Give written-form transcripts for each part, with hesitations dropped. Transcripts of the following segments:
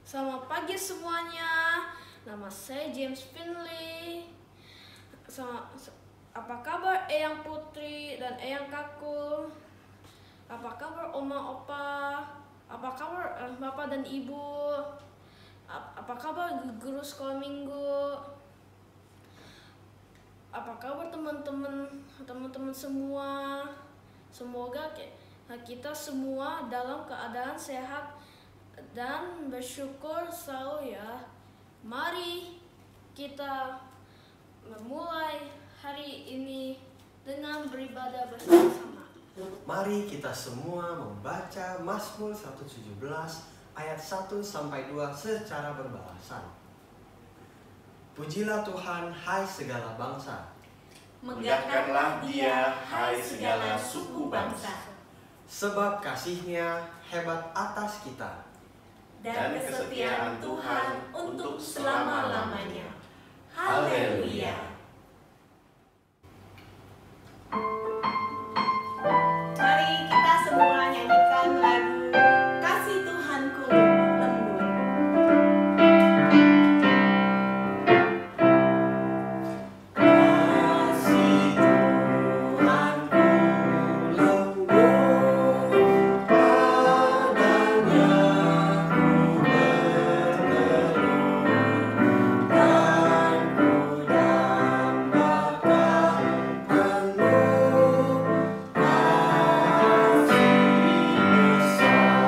Selamat pagi semuanya, nama saya James Finley. Apa kabar Eyang Putri dan Eyang Kakul? Apa kabar Oma Opa? Apa kabar Bapak dan Ibu? Apa kabar guru sekolah minggu? Apa kabar teman-teman semua? Semoga kita semua dalam keadaan sehat dan bersyukur selalu ya. Mari kita memulai hari ini dengan beribadah bersama-sama. Mari kita semua membaca Mazmur 117 ayat 1-2 secara berbalasan. Pujilah Tuhan, hai segala bangsa. Megahkanlah Dia, hai segala suku bangsa. Sebab kasih-Nya hebat atas kita. Dan kesetiaan Tuhan untuk selama-lamanya. Haleluya. Mari kita semua nyanyikan lagu Kasih Tuhanku Lembut. Kasih Tuhanku lembut, padanya ku berteduh, dan ku dambakan penuh kasih besar.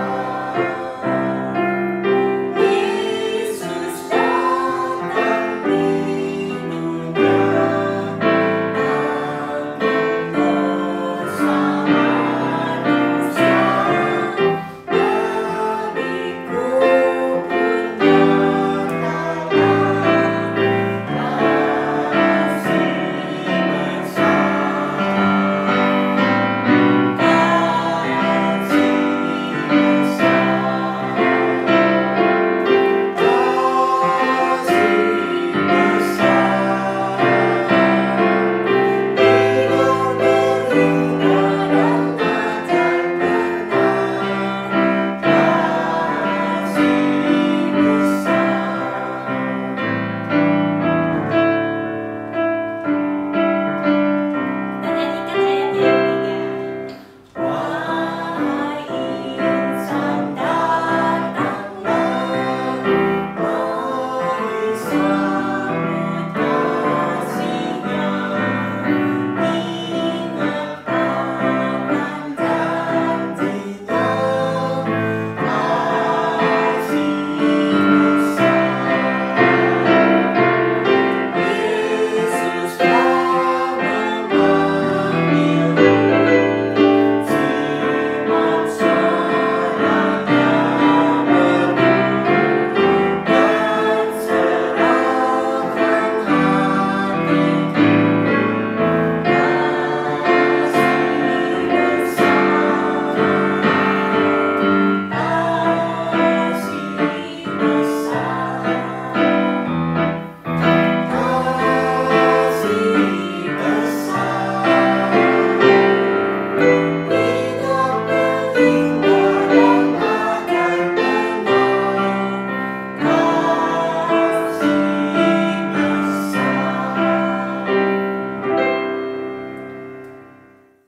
Yesus datang di dunia dan bersama manusia, bagiku pun nyatakan kasih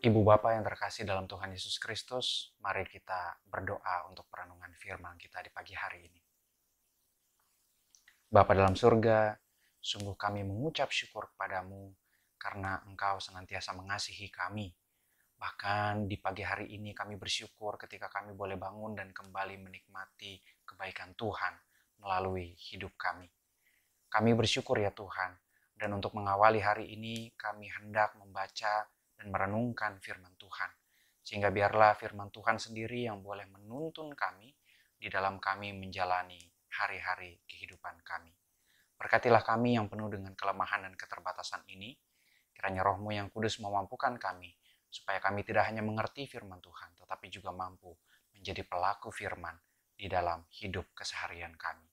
Ibu Bapa yang terkasih dalam Tuhan Yesus Kristus, mari kita berdoa untuk perenungan firman kita di pagi hari ini. Bapa dalam surga, sungguh kami mengucap syukur kepadamu karena Engkau senantiasa mengasihi kami. Bahkan di pagi hari ini kami bersyukur ketika kami boleh bangun dan kembali menikmati kebaikan Tuhan melalui hidup kami. Kami bersyukur ya Tuhan, dan untuk mengawali hari ini kami hendak membaca dan merenungkan firman Tuhan. Sehingga biarlah firman Tuhan sendiri yang boleh menuntun kami di dalam kami menjalani hari-hari kehidupan kami. Berkatilah kami yang penuh dengan kelemahan dan keterbatasan ini. Kiranya Roh-Mu yang kudus memampukan kami, supaya kami tidak hanya mengerti firman Tuhan, tetapi juga mampu menjadi pelaku firman di di dalam hidup keseharian kami.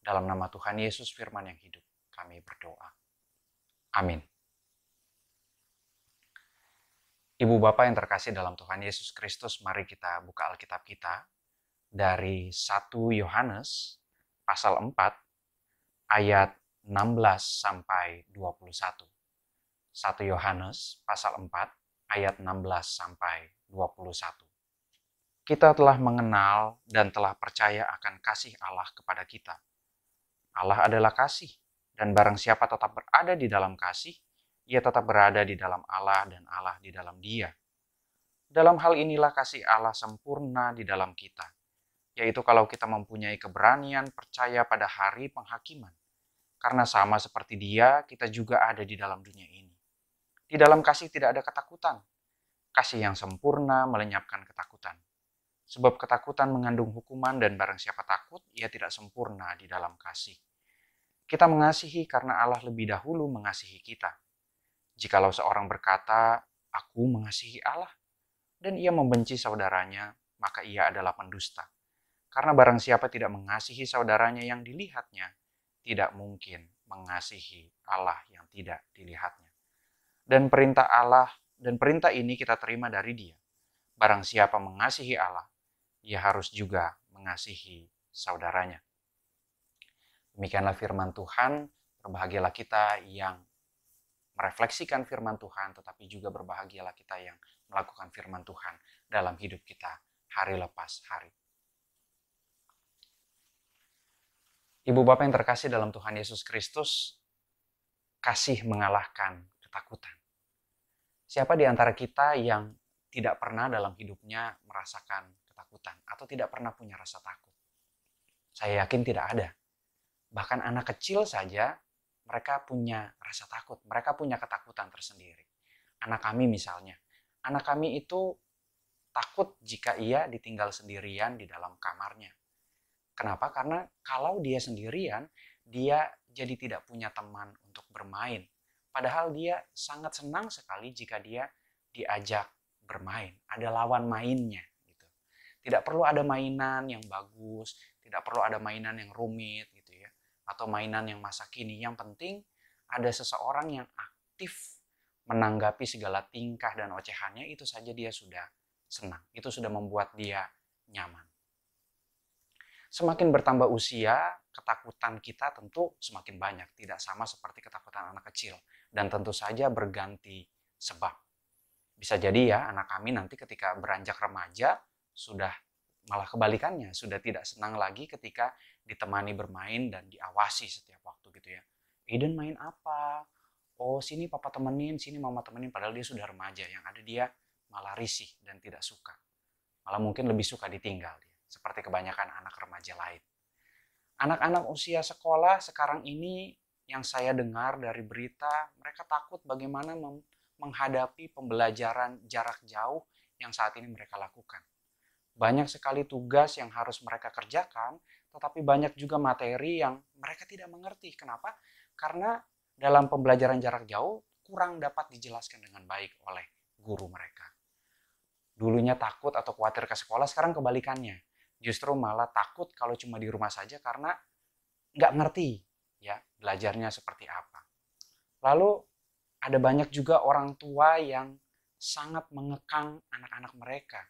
Dalam nama Tuhan Yesus Firman yang hidup, kami berdoa. Amin. Ibu Bapak yang terkasih dalam Tuhan Yesus Kristus, mari kita buka Alkitab kita dari 1 Yohanes pasal 4 ayat 16 sampai 21. 1 Yohanes pasal 4 ayat 16 sampai 21. Kita telah mengenal dan telah percaya akan kasih Allah kepada kita. Allah adalah kasih, dan barang siapa tetap berada di dalam kasih, ia tetap berada di dalam Allah dan Allah di dalam dia. Dalam hal inilah kasih Allah sempurna di dalam kita, yaitu kalau kita mempunyai keberanian percaya pada hari penghakiman. Karena sama seperti Dia, kita juga ada di dalam dunia ini. Di dalam kasih tidak ada ketakutan. Kasih yang sempurna melenyapkan ketakutan. Sebab ketakutan mengandung hukuman, dan barang siapa takut, ia tidak sempurna di dalam kasih. Kita mengasihi karena Allah lebih dahulu mengasihi kita. Jikalau seorang berkata, "Aku mengasihi Allah," dan ia membenci saudaranya, maka ia adalah pendusta. Karena barang siapa tidak mengasihi saudaranya yang dilihatnya, tidak mungkin mengasihi Allah yang tidak dilihatnya. Dan perintah ini kita terima dari Dia. Barang siapa mengasihi Allah, ia harus juga mengasihi saudaranya. Demikianlah firman Tuhan. Berbahagialah kita yang merefleksikan firman Tuhan, tetapi juga berbahagialah kita yang melakukan firman Tuhan dalam hidup kita hari lepas hari. Ibu Bapak yang terkasih dalam Tuhan Yesus Kristus, kasih mengalahkan ketakutan. Siapa di antara kita yang tidak pernah dalam hidupnya merasakan ketakutan atau tidak pernah punya rasa takut? Saya yakin tidak ada. Bahkan anak kecil saja mereka punya rasa takut, mereka punya ketakutan tersendiri. Anak kami misalnya, anak kami itu takut jika ia ditinggal sendirian di dalam kamarnya. Kenapa? Karena kalau dia sendirian, dia jadi tidak punya teman untuk bermain. Padahal dia sangat senang sekali jika dia diajak bermain, ada lawan mainnya. Gitu. Tidak perlu ada mainan yang bagus, tidak perlu ada mainan yang rumit, gitu ya, atau mainan yang masa kini. Yang penting ada seseorang yang aktif menanggapi segala tingkah dan ocehannya, itu saja dia sudah senang. Itu sudah membuat dia nyaman. Semakin bertambah usia, ketakutan kita tentu semakin banyak. Tidak sama seperti ketakutan anak kecil. Dan tentu saja berganti sebab. Bisa jadi ya, anak kami nanti ketika beranjak remaja, sudah malah kebalikannya. Sudah tidak senang lagi ketika ditemani bermain dan diawasi setiap waktu gitu ya. Eden main apa? Oh sini papa temenin, sini mama temenin. Padahal dia sudah remaja. Yang ada dia malah risih dan tidak suka. Malah mungkin lebih suka ditinggal dia. Seperti kebanyakan anak remaja lain. Anak-anak usia sekolah sekarang ini yang saya dengar dari berita, mereka takut bagaimana menghadapi pembelajaran jarak jauh yang saat ini mereka lakukan. Banyak sekali tugas yang harus mereka kerjakan, tetapi banyak juga materi yang mereka tidak mengerti. Kenapa? Karena dalam pembelajaran jarak jauh kurang dapat dijelaskan dengan baik oleh guru mereka. Dulunya takut atau khawatir ke sekolah, sekarang kebalikannya. Justru malah takut kalau cuma di rumah saja karena nggak ngerti ya belajarnya seperti apa. Lalu ada banyak juga orang tua yang sangat mengekang anak-anak mereka.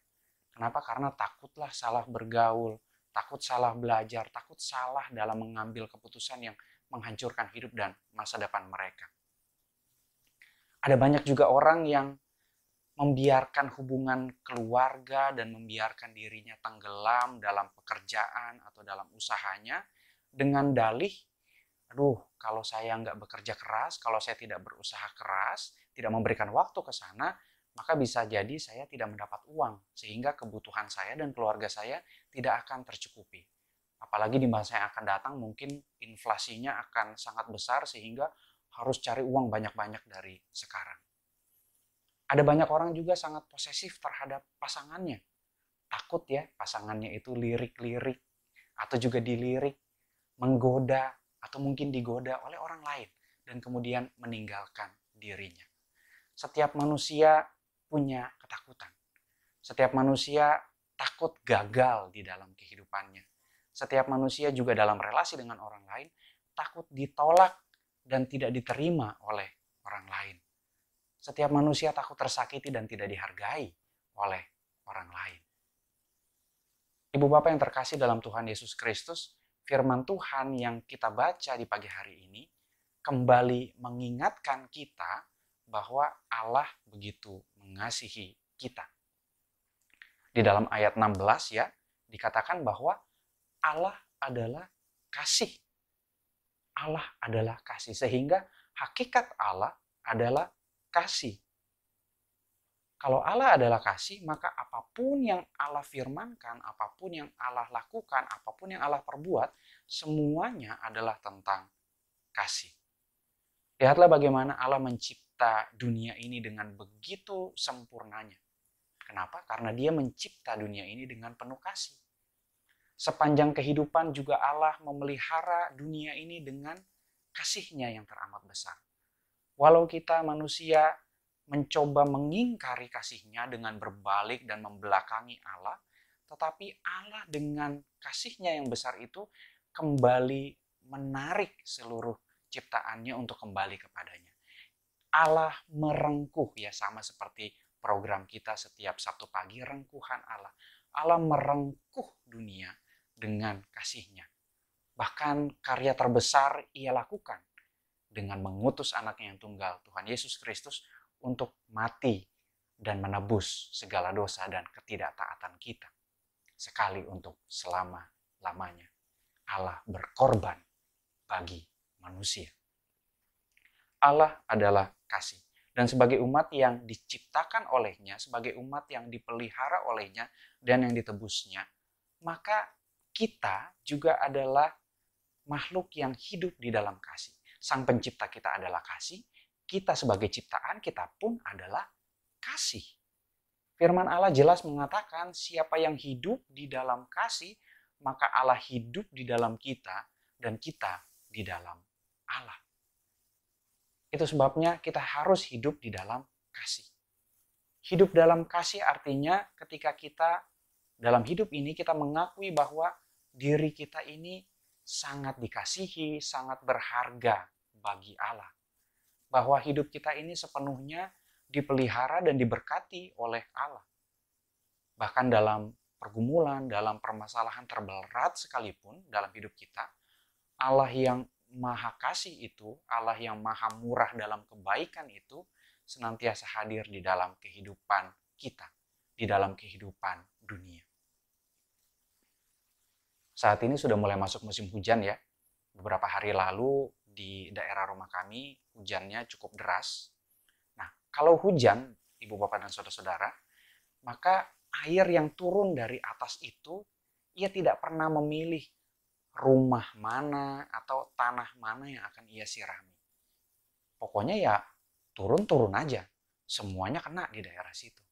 Kenapa? Karena takutlah salah bergaul, takut salah belajar, takut salah dalam mengambil keputusan yang menghancurkan hidup dan masa depan mereka. Ada banyak juga orang yang membiarkan hubungan keluarga dan membiarkan dirinya tenggelam dalam pekerjaan atau dalam usahanya dengan dalih, aduh kalau saya nggak bekerja keras, kalau saya tidak berusaha keras, tidak memberikan waktu ke sana, maka bisa jadi saya tidak mendapat uang, sehingga kebutuhan saya dan keluarga saya tidak akan tercukupi. Apalagi di masa yang akan datang mungkin inflasinya akan sangat besar sehingga harus cari uang banyak-banyak dari sekarang. Ada banyak orang juga sangat posesif terhadap pasangannya. Takut ya pasangannya itu lirik-lirik atau juga dilirik, menggoda atau mungkin digoda oleh orang lain dan kemudian meninggalkan dirinya. Setiap manusia punya ketakutan. Setiap manusia takut gagal di dalam kehidupannya. Setiap manusia juga dalam relasi dengan orang lain takut ditolak dan tidak diterima oleh orang lain. Setiap manusia takut tersakiti dan tidak dihargai oleh orang lain. Ibu Bapak yang terkasih dalam Tuhan Yesus Kristus, firman Tuhan yang kita baca di pagi hari ini kembali mengingatkan kita bahwa Allah begitu mengasihi kita. Di dalam ayat 16 ya, dikatakan bahwa Allah adalah kasih. Allah adalah kasih, sehingga hakikat Allah adalah kasih. Kalau Allah adalah kasih, maka apapun yang Allah firmankan, apapun yang Allah lakukan, apapun yang Allah perbuat, semuanya adalah tentang kasih. Lihatlah bagaimana Allah mencipta dunia ini dengan begitu sempurnanya. Kenapa? Karena Dia mencipta dunia ini dengan penuh kasih. Sepanjang kehidupan juga Allah memelihara dunia ini dengan kasih-Nya yang teramat besar. Walau kita manusia mencoba mengingkari kasih-Nya dengan berbalik dan membelakangi Allah, tetapi Allah dengan kasih-Nya yang besar itu kembali menarik seluruh ciptaannya untuk kembali kepadanya. Allah merengkuh, ya sama seperti program kita setiap Sabtu pagi, rengkuhan Allah. Allah merengkuh dunia dengan kasih-Nya. Bahkan karya terbesar Ia lakukan dengan mengutus anaknya yang tunggal, Tuhan Yesus Kristus, untuk mati dan menebus segala dosa dan ketidaktaatan kita. Sekali untuk selama-lamanya. Allah berkorban bagi manusia. Allah adalah kasih. Dan sebagai umat yang diciptakan olehnya, sebagai umat yang dipelihara olehnya, dan yang ditebusnya, maka kita juga adalah makhluk yang hidup di dalam kasih. Sang pencipta kita adalah kasih, kita sebagai ciptaan, kita pun adalah kasih. Firman Allah jelas mengatakan, siapa yang hidup di dalam kasih, maka Allah hidup di dalam kita, dan kita di dalam Allah. Itu sebabnya kita harus hidup di dalam kasih. Hidup dalam kasih artinya ketika kita dalam hidup ini kita mengakui bahwa diri kita ini sangat dikasihi, sangat berharga bagi Allah. Bahwa hidup kita ini sepenuhnya dipelihara dan diberkati oleh Allah. Bahkan dalam pergumulan, dalam permasalahan terberat sekalipun dalam hidup kita, Allah yang Maha Kasih itu, Allah yang Maha Murah dalam kebaikan itu, senantiasa hadir di dalam kehidupan kita, di dalam kehidupan dunia. Saat ini sudah mulai masuk musim hujan ya. Beberapa hari lalu di daerah rumah kami, hujannya cukup deras. Nah, kalau hujan, Ibu Bapak dan Saudara-saudara, maka air yang turun dari atas itu, ia tidak pernah memilih rumah mana atau tanah mana yang akan ia sirami. Pokoknya ya turun-turun aja. Semuanya kena di daerah situ.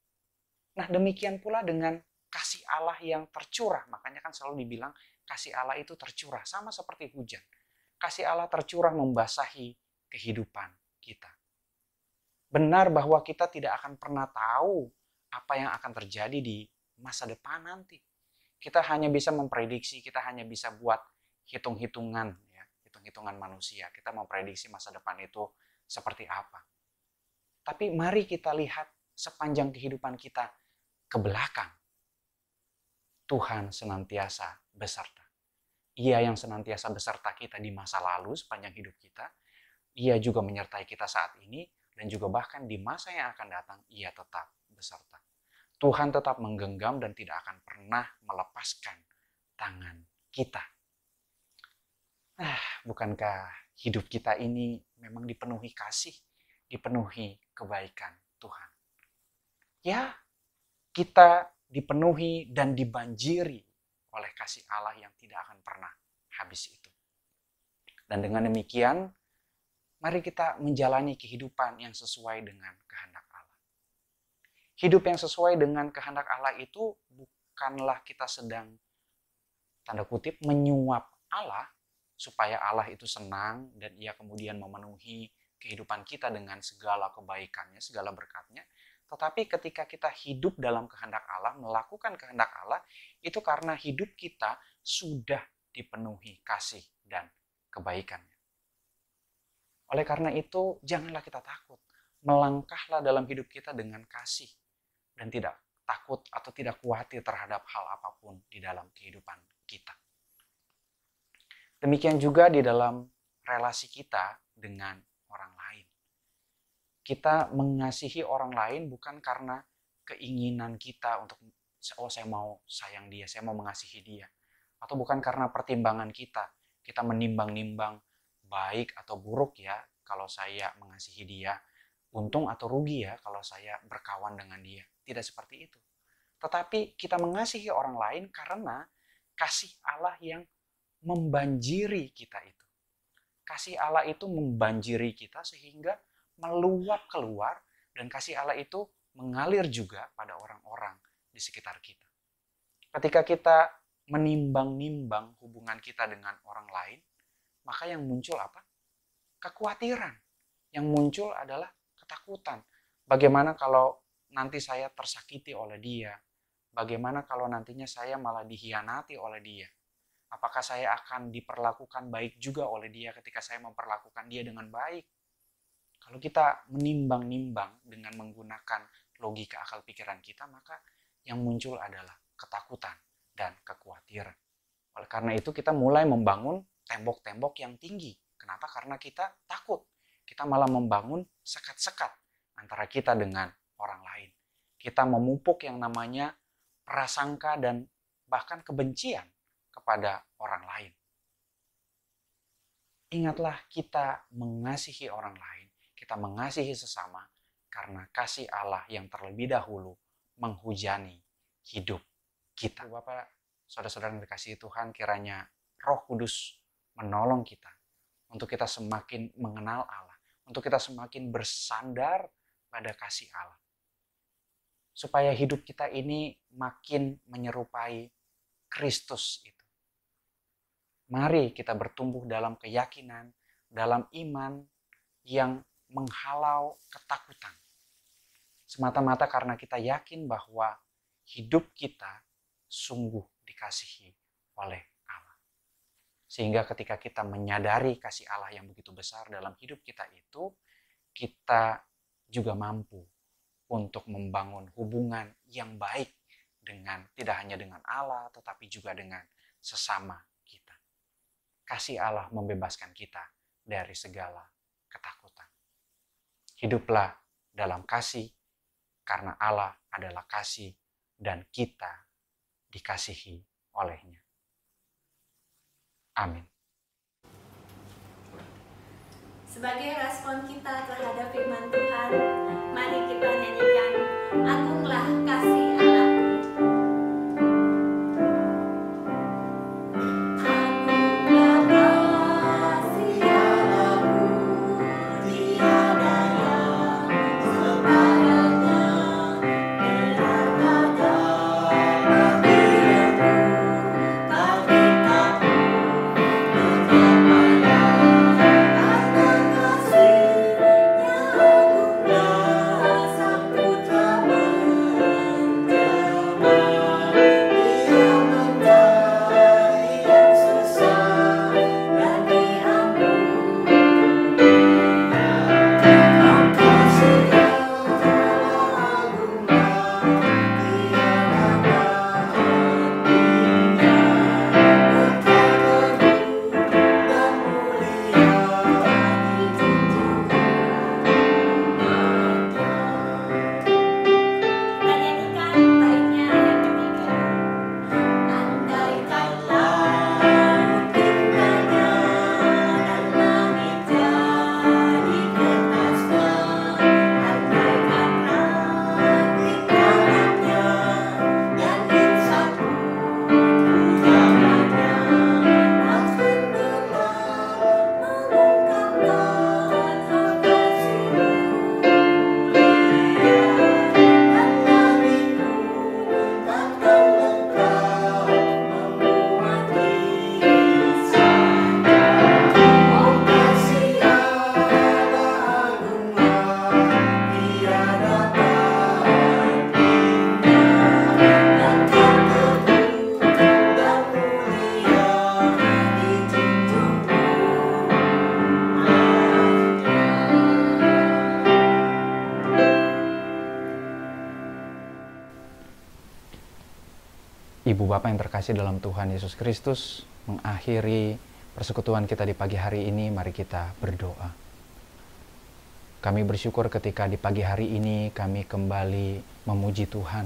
Nah, demikian pula dengan kasih Allah yang tercurah. Makanya kan selalu dibilang kasih Allah itu tercurah. Sama seperti hujan. Kasih Allah tercurah membasahi kehidupan kita. Benar bahwa kita tidak akan pernah tahu apa yang akan terjadi di masa depan nanti. Kita hanya bisa memprediksi, kita hanya bisa buat hitung-hitungan, ya, hitung-hitungan manusia. Kita memprediksi masa depan itu seperti apa. Tapi mari kita lihat sepanjang kehidupan kita ke belakang. Tuhan senantiasa beserta. Ia yang senantiasa beserta kita di masa lalu sepanjang hidup kita. Ia juga menyertai kita saat ini dan juga bahkan di masa yang akan datang ia tetap beserta. Tuhan tetap menggenggam dan tidak akan pernah melepaskan tangan kita. Bukankah hidup kita ini memang dipenuhi kasih, dipenuhi kebaikan Tuhan? Ya, kita dipenuhi dan dibanjiri oleh kasih Allah yang tidak akan pernah habis itu. Dan dengan demikian, mari kita menjalani kehidupan yang sesuai dengan kehendak Allah. Hidup yang sesuai dengan kehendak Allah itu bukanlah kita sedang, tanda kutip, menyuap Allah supaya Allah itu senang dan ia kemudian memenuhi kehidupan kita dengan segala kebaikannya, segala berkatnya. Tetapi ketika kita hidup dalam kehendak Allah, melakukan kehendak Allah, itu karena hidup kita sudah dipenuhi kasih dan kebaikannya. Oleh karena itu, janganlah kita takut. Melangkahlah dalam hidup kita dengan kasih dan tidak takut atau tidak khawatir terhadap hal apapun di dalam kehidupan kita. Demikian juga di dalam relasi kita dengan orang lain. Kita mengasihi orang lain bukan karena keinginan kita untuk, oh saya mau sayang dia, saya mau mengasihi dia. Atau bukan karena pertimbangan kita menimbang-nimbang baik atau buruk ya kalau saya mengasihi dia, untung atau rugi ya kalau saya berkawan dengan dia. Tidak seperti itu. Tetapi kita mengasihi orang lain karena kasih Allah yang membanjiri kita itu. Kasih Allah itu membanjiri kita sehingga meluap keluar, dan kasih Allah itu mengalir juga pada orang-orang di sekitar kita. Ketika kita menimbang-nimbang hubungan kita dengan orang lain, maka yang muncul apa? Kekhawatiran. Yang muncul adalah ketakutan. Bagaimana kalau nanti saya tersakiti oleh dia? Bagaimana kalau nantinya saya malah dihianati oleh dia? Apakah saya akan diperlakukan baik juga oleh dia ketika saya memperlakukan dia dengan baik? Kalau kita menimbang-nimbang dengan menggunakan logika akal pikiran kita, maka yang muncul adalah ketakutan dan kekhawatiran. Oleh karena itu kita mulai membangun tembok-tembok yang tinggi. Kenapa? Karena kita takut. Kita malah membangun sekat-sekat antara kita dengan orang lain. Kita memupuk yang namanya prasangka dan bahkan kebencian kepada orang lain. Ingatlah, kita mengasihi orang lain, kita mengasihi sesama karena kasih Allah yang terlebih dahulu menghujani hidup kita. Bapak, saudara-saudara yang dikasihi Tuhan, kiranya Roh Kudus menolong kita untuk kita semakin mengenal Allah, untuk kita semakin bersandar pada kasih Allah. Supaya hidup kita ini makin menyerupai Kristus itu. Mari kita bertumbuh dalam keyakinan, dalam iman yang menghalau ketakutan. Semata-mata karena kita yakin bahwa hidup kita sungguh dikasihi oleh Allah. Sehingga ketika kita menyadari kasih Allah yang begitu besar dalam hidup kita itu, kita juga mampu untuk membangun hubungan yang baik dengan tidak hanya dengan Allah, tetapi juga dengan sesama kita. Kasih Allah membebaskan kita dari segala ketakutan. Hiduplah dalam kasih, karena Allah adalah kasih dan kita dikasihi olehnya. Amin. Sebagai respon kita terhadap firman Tuhan, mari kita nyanyikan Agunglah Kasih Allahku. Sang Putra Bapa yang terkasih dalam Tuhan Yesus Kristus, mengakhiri persekutuan kita di pagi hari ini, mari kita berdoa. Kami bersyukur ketika di pagi hari ini kami kembali memuji Tuhan.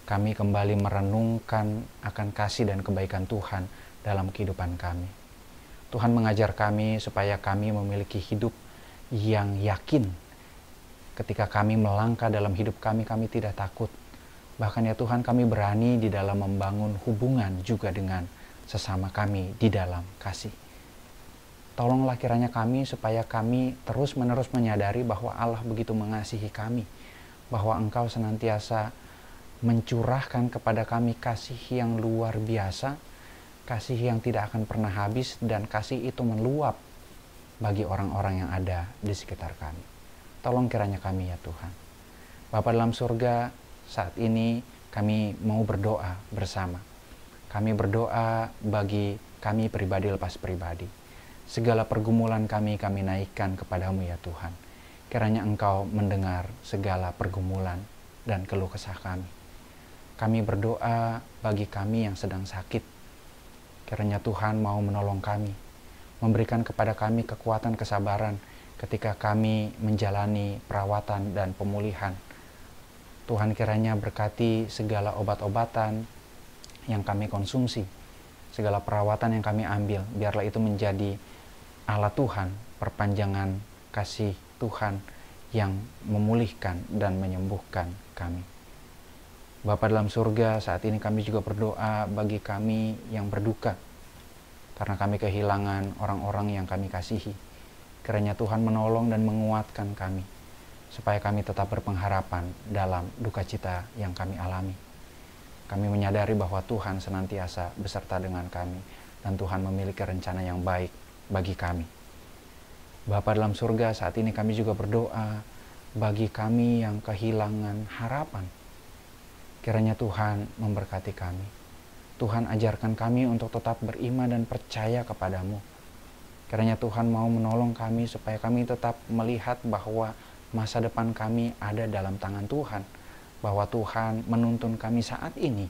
Kami kembali merenungkan akan kasih dan kebaikan Tuhan dalam kehidupan kami. Tuhan mengajar kami supaya kami memiliki hidup yang yakin. Ketika kami melangkah dalam hidup kami tidak takut. Bahkan ya Tuhan, kami berani di dalam membangun hubungan juga dengan sesama kami di dalam kasih. Tolonglah kiranya kami supaya kami terus-menerus menyadari bahwa Allah begitu mengasihi kami. Bahwa Engkau senantiasa mencurahkan kepada kami kasih yang luar biasa. Kasih yang tidak akan pernah habis, dan kasih itu meluap bagi orang-orang yang ada di sekitar kami. Tolong kiranya kami ya Tuhan. Bapa dalam surga, saat ini kami mau berdoa bersama. Kami berdoa bagi kami pribadi lepas pribadi. Segala pergumulan kami naikkan kepadamu ya Tuhan. Kiranya Engkau mendengar segala pergumulan dan keluh kesah kami. Kami berdoa bagi kami yang sedang sakit. Kiranya Tuhan mau menolong kami, memberikan kepada kami kekuatan kesabaran ketika kami menjalani perawatan dan pemulihan. Tuhan kiranya berkati segala obat-obatan yang kami konsumsi, segala perawatan yang kami ambil, biarlah itu menjadi alat Tuhan, perpanjangan kasih Tuhan yang memulihkan dan menyembuhkan kami. Bapa dalam surga, saat ini kami juga berdoa bagi kami yang berduka karena kami kehilangan orang-orang yang kami kasihi. Kiranya Tuhan menolong dan menguatkan kami supaya kami tetap berpengharapan dalam duka cita yang kami alami. Kami menyadari bahwa Tuhan senantiasa beserta dengan kami dan Tuhan memiliki rencana yang baik bagi kami. Bapa dalam surga, saat ini kami juga berdoa bagi kami yang kehilangan harapan. Kiranya Tuhan memberkati kami. Tuhan ajarkan kami untuk tetap beriman dan percaya kepadamu. Kiranya Tuhan mau menolong kami supaya kami tetap melihat bahwa masa depan kami ada dalam tangan Tuhan. Bahwa Tuhan menuntun kami saat ini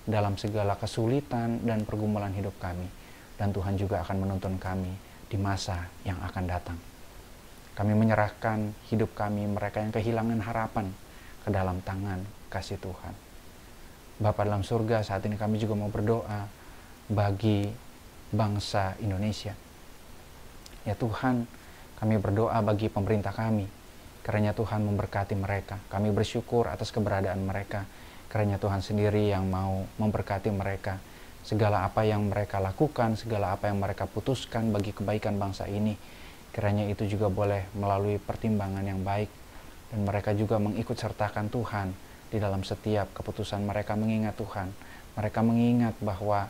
dalam segala kesulitan dan pergumulan hidup kami. Dan Tuhan juga akan menuntun kami di masa yang akan datang. Kami menyerahkan hidup kami, mereka yang kehilangan harapan, ke dalam tangan kasih Tuhan. Bapa dalam surga, saat ini kami juga mau berdoa bagi bangsa Indonesia. Ya Tuhan, kami berdoa bagi pemerintah kami. Kiranya Tuhan memberkati mereka. Kami bersyukur atas keberadaan mereka. Kiranya Tuhan sendiri yang mau memberkati mereka. Segala apa yang mereka lakukan, segala apa yang mereka putuskan bagi kebaikan bangsa ini, kiranya itu juga boleh melalui pertimbangan yang baik. Dan mereka juga mengikut sertakan Tuhan di dalam setiap keputusan mereka, mengingat Tuhan. Mereka mengingat bahwa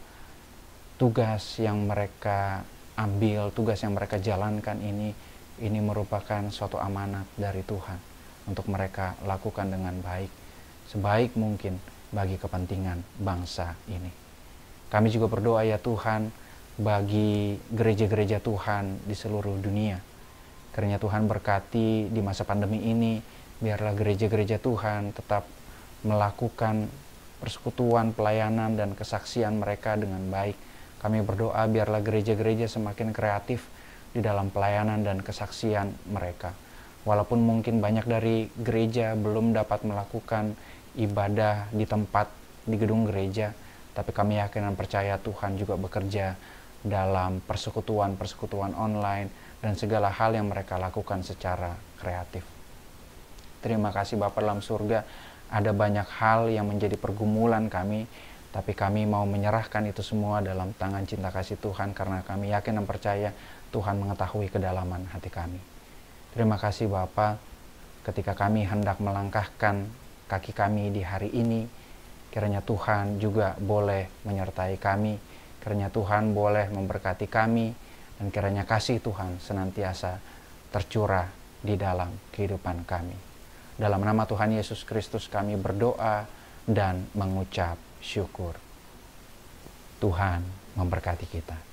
tugas yang mereka ambil, tugas yang mereka jalankan ini merupakan suatu amanat dari Tuhan untuk mereka lakukan dengan baik, sebaik mungkin bagi kepentingan bangsa ini. Kami juga berdoa ya Tuhan bagi gereja-gereja Tuhan di seluruh dunia. Kiranya Tuhan berkati di masa pandemi ini, biarlah gereja-gereja Tuhan tetap melakukan persekutuan, pelayanan, dan kesaksian mereka dengan baik. Kami berdoa biarlah gereja-gereja semakin kreatif di dalam pelayanan dan kesaksian mereka. Walaupun mungkin banyak dari gereja belum dapat melakukan ibadah di tempat, di gedung gereja, tapi kami yakin dan percaya Tuhan juga bekerja dalam persekutuan online dan segala hal yang mereka lakukan secara kreatif. Terima kasih Bapa dalam surga, ada banyak hal yang menjadi pergumulan kami, tapi kami mau menyerahkan itu semua dalam tangan cinta kasih Tuhan karena kami yakin dan percaya Tuhan mengetahui kedalaman hati kami. Terima kasih Bapa, ketika kami hendak melangkahkan kaki kami di hari ini, kiranya Tuhan juga boleh menyertai kami, kiranya Tuhan boleh memberkati kami, dan kiranya kasih Tuhan senantiasa tercurah di dalam kehidupan kami. Dalam nama Tuhan Yesus Kristus kami berdoa dan mengucap syukur. Tuhan memberkati kita.